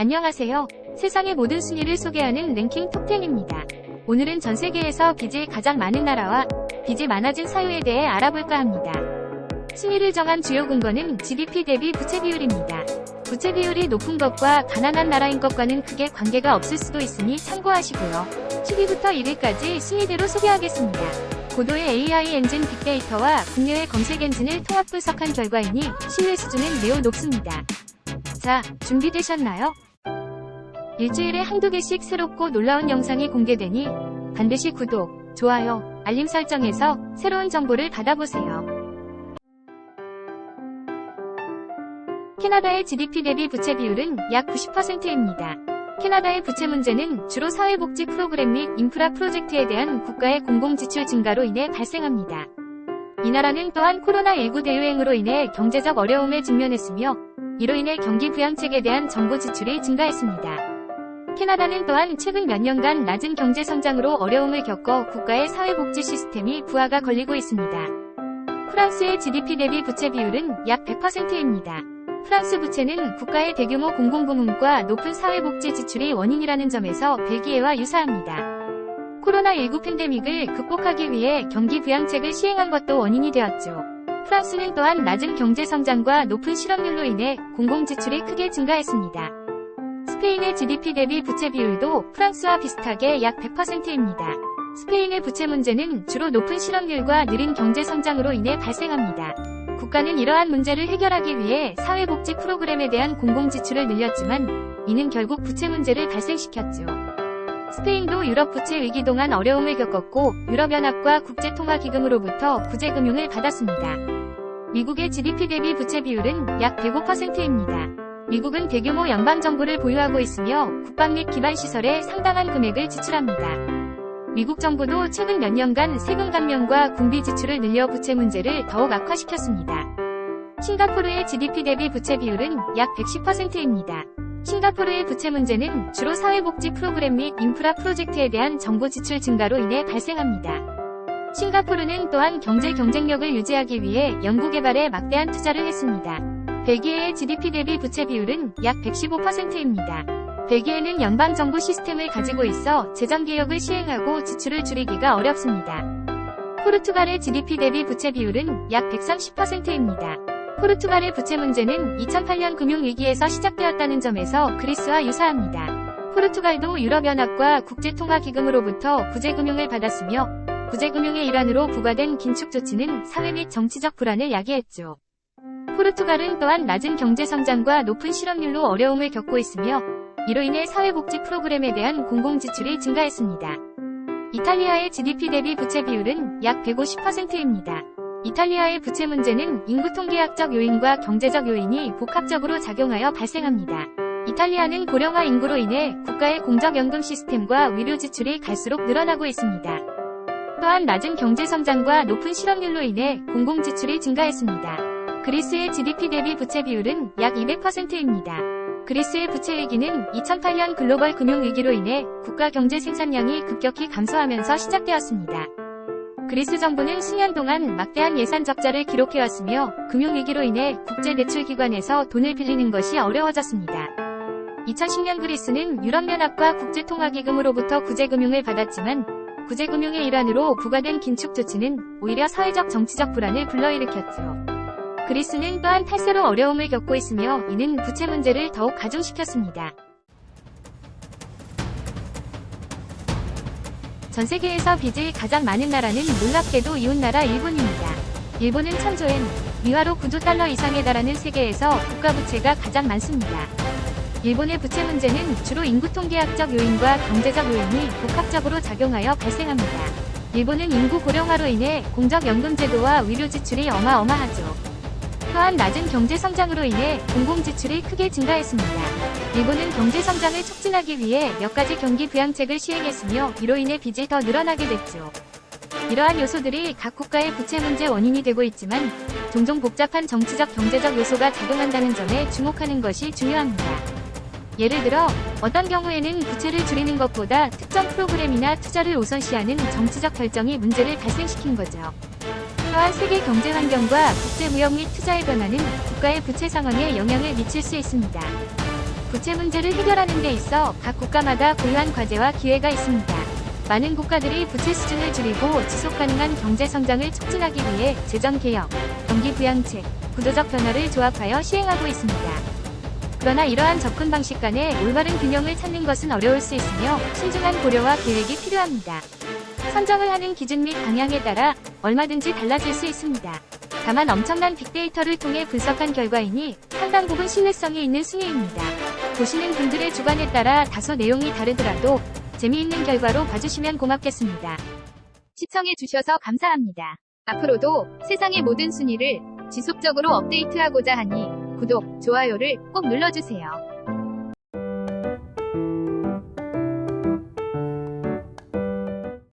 안녕하세요. 세상의 모든 순위를 소개하는 랭킹 톱10입니다. 오늘은 전 세계에서 빚이 가장 많은 나라와 빚이 많아진 사유에 대해 알아볼까 합니다. 순위를 정한 주요 근거는 GDP 대비 부채 비율입니다. 부채 비율이 높은 것과 가난한 나라인 것과는 크게 관계가 없을 수도 있으니 참고하시고요. 10위부터 1위까지 순위대로 소개하겠습니다. 고도의 AI 엔진 빅데이터와 국내외 검색 엔진을 통합 분석한 결과이니 신뢰 수준은 매우 높습니다. 자, 준비되셨나요? 일주일에 한두 개씩 새롭고 놀라운 영상이 공개되니 반드시 구독, 좋아요, 알림 설정해서 새로운 정보를 받아보세요. 캐나다의 GDP 대비 부채 비율은 약 90%입니다. 캐나다의 부채 문제는 주로 사회복지 프로그램 및 인프라 프로젝트에 대한 국가의 공공지출 증가로 인해 발생합니다. 이 나라는 또한 코로나19 대유행으로 인해 경제적 어려움에 직면했으며 이로 인해 경기 부양책에 대한 정부 지출이 증가했습니다. 캐나다는 또한 최근 몇 년간 낮은 경제 성장으로 어려움을 겪어 국가의 사회복지 시스템이 부하가 걸리고 있습니다. 프랑스의 GDP 대비 부채 비율은 약 100%입니다. 프랑스 부채는 국가의 대규모 공공부문과 높은 사회복지 지출이 원인이라는 점에서 벨기에와 유사합니다. 코로나19 팬데믹을 극복하기 위해 경기 부양책을 시행한 것도 원인이 되었죠. 프랑스는 또한 낮은 경제 성장과 높은 실업률로 인해 공공지출이 크게 증가했습니다. 스페인의 GDP 대비 부채 비율도 프랑스와 비슷하게 약 100%입니다. 스페인의 부채 문제는 주로 높은 실업률과 느린 경제 성장으로 인해 발생합니다. 국가는 이러한 문제를 해결하기 위해 사회복지 프로그램에 대한 공공지출을 늘렸지만 이는 결국 부채 문제를 발생시켰죠. 스페인도 유럽 부채 위기 동안 어려움을 겪었고 유럽연합과 국제통화기금으로부터 구제금융을 받았습니다. 미국의 GDP 대비 부채 비율은 약 105%입니다. 미국은 대규모 연방정부를 보유하고 있으며 국방 및 기반시설에 상당한 금액을 지출합니다. 미국 정부도 최근 몇 년간 세금 감면과 군비 지출을 늘려 부채 문제를 더욱 악화시켰습니다. 싱가포르의 GDP 대비 부채 비율은 약 110%입니다. 싱가포르의 부채 문제는 주로 사회복지 프로그램 및 인프라 프로젝트에 대한 정부 지출 증가로 인해 발생합니다. 싱가포르는 또한 경제 경쟁력을 유지하기 위해 연구개발에 막대한 투자를 했습니다. 벨기에의 GDP 대비 부채 비율은 약 115%입니다. 벨기에는 연방정부 시스템을 가지고 있어 재정개혁을 시행하고 지출을 줄이기가 어렵습니다. 포르투갈의 GDP 대비 부채 비율은 약 130%입니다. 포르투갈의 부채 문제는 2008년 금융위기에서 시작되었다는 점에서 그리스와 유사합니다. 포르투갈도 유럽연합과 국제통화기금으로부터 구제금융을 받았으며 구제금융의 일환으로 부과된 긴축 조치는 사회 및 정치적 불안을 야기했죠. 포르투갈은 또한 낮은 경제 성장과 높은 실업률로 어려움을 겪고 있으며 이로 인해 사회복지 프로그램에 대한 공공지출이 증가했습니다. 이탈리아의 GDP 대비 부채 비율은 약 150%입니다. 이탈리아의 부채 문제는 인구 통계학적 요인과 경제적 요인이 복합적으로 작용하여 발생합니다. 이탈리아는 고령화 인구로 인해 국가의 공적연금 시스템과 의료 지출이 갈수록 늘어나고 있습니다. 또한 낮은 경제 성장과 높은 실업률로 인해 공공지출이 증가했습니다. 그리스의 GDP 대비 부채 비율은 약 200%입니다. 그리스의 부채 위기는 2008년 글로벌 금융위기로 인해 국가 경제 생산량이 급격히 감소하면서 시작되었습니다. 그리스 정부는 수년 동안 막대한 예산 적자를 기록해왔으며 금융위기로 인해 국제대출기관에서 돈을 빌리는 것이 어려워졌습니다. 2010년 그리스는 유럽연합과 국제통화기금으로부터 구제금융을 받았지만 구제금융의 일환으로 부과된 긴축 조치는 오히려 사회적 정치적 불안을 불러일으켰죠. 그리스는 또한 탈세로 어려움을 겪고 있으며 이는 부채 문제를 더욱 가중시켰습니다. 전 세계에서 빚이 가장 많은 나라는 놀랍게도 이웃나라 일본입니다. 일본은 1000조엔, 위화로 9조 달러 이상에 달하는 세계에서 국가부채가 가장 많습니다. 일본의 부채 문제는 주로 인구 통계학적 요인과 경제적 요인이 복합적으로 작용하여 발생합니다. 일본은 인구 고령화로 인해 공적연금 제도와 의료 지출이 어마어마하죠. 또한 낮은 경제 성장으로 인해 공공지출이 크게 증가했습니다. 일본은 경제 성장을 촉진하기 위해 몇 가지 경기 부양책을 시행했으며 이로 인해 빚이 더 늘어나게 됐죠. 이러한 요소들이 각 국가의 부채 문제 원인이 되고 있지만 종종 복잡한 정치적 경제적 요소가 작용한다는 점에 주목하는 것이 중요합니다. 예를 들어 어떤 경우에는 부채를 줄이는 것보다 특정 프로그램이나 투자를 우선시하는 정치적 결정이 문제를 발생시킨 거죠. 또한 세계 경제 환경과 국제 무역 및 투자의 변화는 국가의 부채 상황에 영향을 미칠 수 있습니다. 부채 문제를 해결하는 데 있어 각 국가마다 고유한 과제와 기회가 있습니다. 많은 국가들이 부채 수준을 줄이고 지속가능한 경제 성장을 촉진하기 위해 재정 개혁, 경기 부양책, 구조적 변화를 조합하여 시행하고 있습니다. 그러나 이러한 접근 방식 간의 올바른 균형을 찾는 것은 어려울 수 있으며 신중한 고려와 계획이 필요합니다. 선정을 하는 기준 및 방향에 따라 얼마든지 달라질 수 있습니다. 다만 엄청난 빅데이터를 통해 분석한 결과이니 상당 부분 신뢰성이 있는 순위입니다. 보시는 분들의 주관에 따라 다소 내용이 다르더라도 재미있는 결과로 봐주시면 고맙겠습니다. 시청해주셔서 감사합니다. 앞으로도 세상의 모든 순위를 지속적으로 업데이트하고자 하니 구독, 좋아요를 꼭 눌러주세요.